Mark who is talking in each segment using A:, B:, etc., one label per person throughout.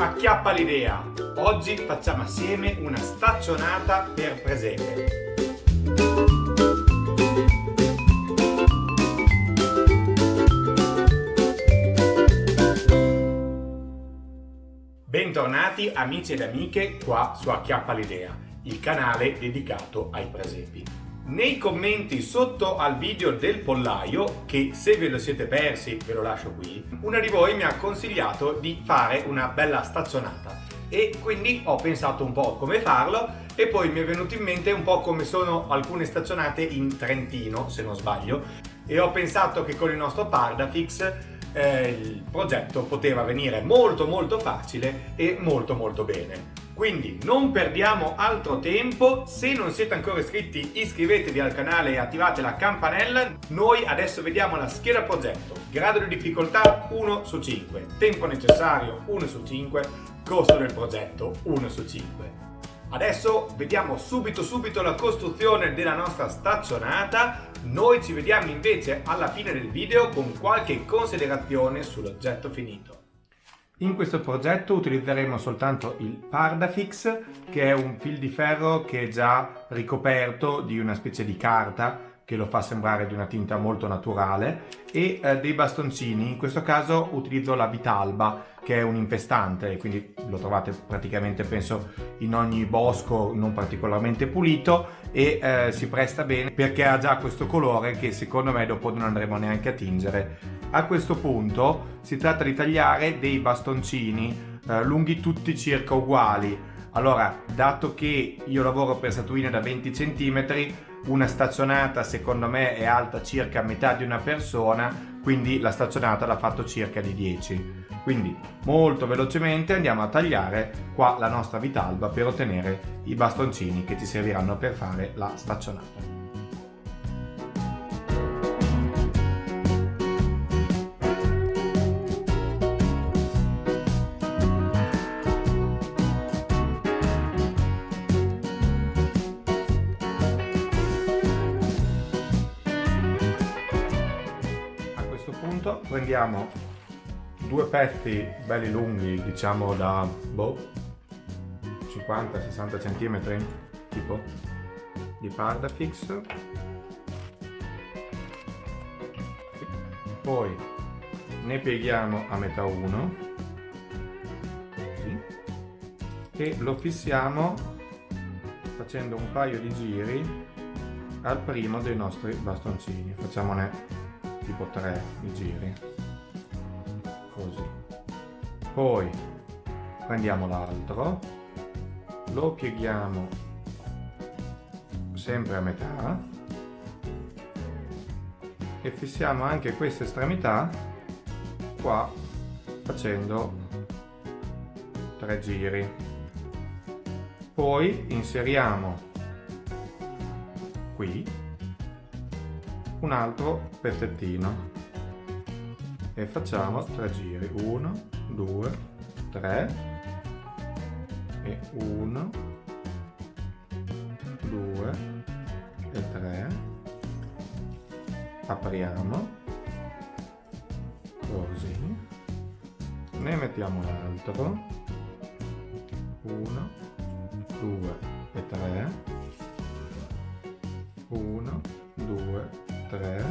A: Acchiappa l'idea! Oggi facciamo assieme una staccionata per presepe. Bentornati amici ed amiche qua su Acchiappa l'idea, il canale dedicato ai presepi. Nei commenti sotto al video del pollaio, che se ve lo siete persi ve lo lascio qui, una di voi mi ha consigliato di fare una bella staccionata e quindi ho pensato un po' come farlo e poi mi è venuto in mente un po' come sono alcune staccionate in Trentino, se non sbaglio, e ho pensato che con il nostro Pardafix il progetto poteva venire molto facile e molto bene. Quindi non perdiamo altro tempo, se non siete ancora iscritti iscrivetevi al canale e attivate la campanella. Noi adesso vediamo la scheda progetto, grado di difficoltà 1 su 5, tempo necessario 1 su 5, costo del progetto 1 su 5. Adesso vediamo subito la costruzione della nostra staccionata. Noi ci vediamo invece alla fine del video con qualche considerazione sull'oggetto finito. In questo progetto utilizzeremo soltanto il Pardafix, che è un fil di ferro che è già ricoperto di una specie di carta che lo fa sembrare di una tinta molto naturale, e dei bastoncini. In questo caso utilizzo la Vitalba, che è un infestante, quindi lo trovate praticamente penso in ogni bosco non particolarmente pulito, e si presta bene perché ha già questo colore che secondo me dopo non andremo neanche a tingere. A questo punto si tratta di tagliare dei bastoncini lunghi tutti circa uguali. Allora, dato che io lavoro per statuine da 20 cm, una staccionata secondo me è alta circa metà di una persona, quindi la staccionata l'ha fatto circa di 10. Quindi molto velocemente andiamo a tagliare qua la nostra Vitalba per ottenere i bastoncini che ci serviranno per fare la staccionata. Prendiamo due pezzi belli lunghi, diciamo da 50-60 cm tipo di Pardafix, poi ne pieghiamo a metà uno e lo fissiamo facendo un paio di giri al primo dei nostri bastoncini. Facciamone tipo 3 di giri, così. Poi prendiamo l'altro, lo pieghiamo sempre a metà e fissiamo anche questa estremità qua facendo 3 giri. Poi inseriamo qui un altro pezzettino e facciamo 3 giri, 1 2 3 e 1 2 e 3, apriamo così, ne mettiamo l'altro, 1 2 e 3, 1 2 3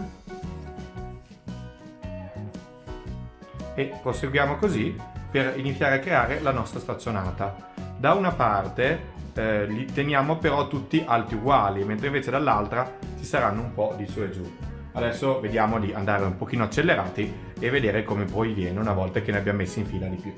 A: e proseguiamo così per iniziare a creare la nostra staccionata. Da una parte li teniamo però tutti alti uguali, mentre invece dall'altra ci saranno un po' di su e giù. Adesso vediamo di andare un pochino accelerati e vedere come poi viene una volta che ne abbiamo messi in fila di più.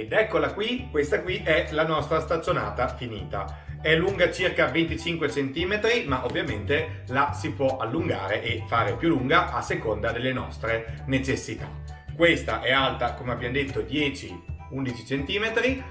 A: Ed eccola qui, questa qui è la nostra staccionata finita. È lunga circa 25 cm, ma ovviamente la si può allungare e fare più lunga a seconda delle nostre necessità. Questa è alta, come abbiamo detto, 10 11 cm,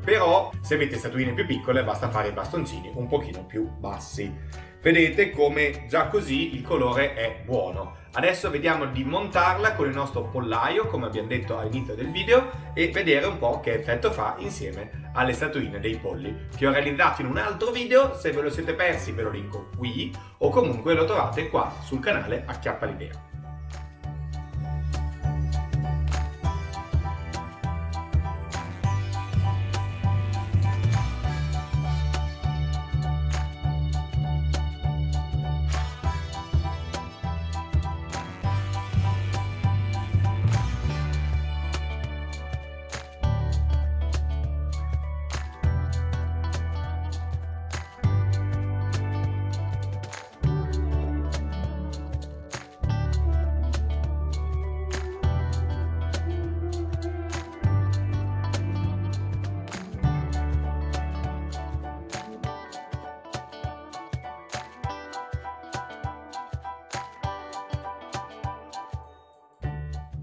A: però se avete statuine più piccole basta fare i bastoncini un pochino più bassi. Vedete come già così il colore è buono. Adesso vediamo di montarla con il nostro pollaio, come abbiamo detto all'inizio del video, e vedere un po' che effetto fa insieme alle statuine dei polli, che ho realizzato in un altro video. Se ve lo siete persi ve lo linko qui, o comunque lo trovate qua sul canale Acchiappa l'Idea.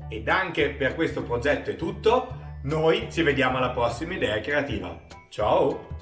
A: Ed anche per questo progetto è tutto, noi ci vediamo alla prossima idea creativa. Ciao!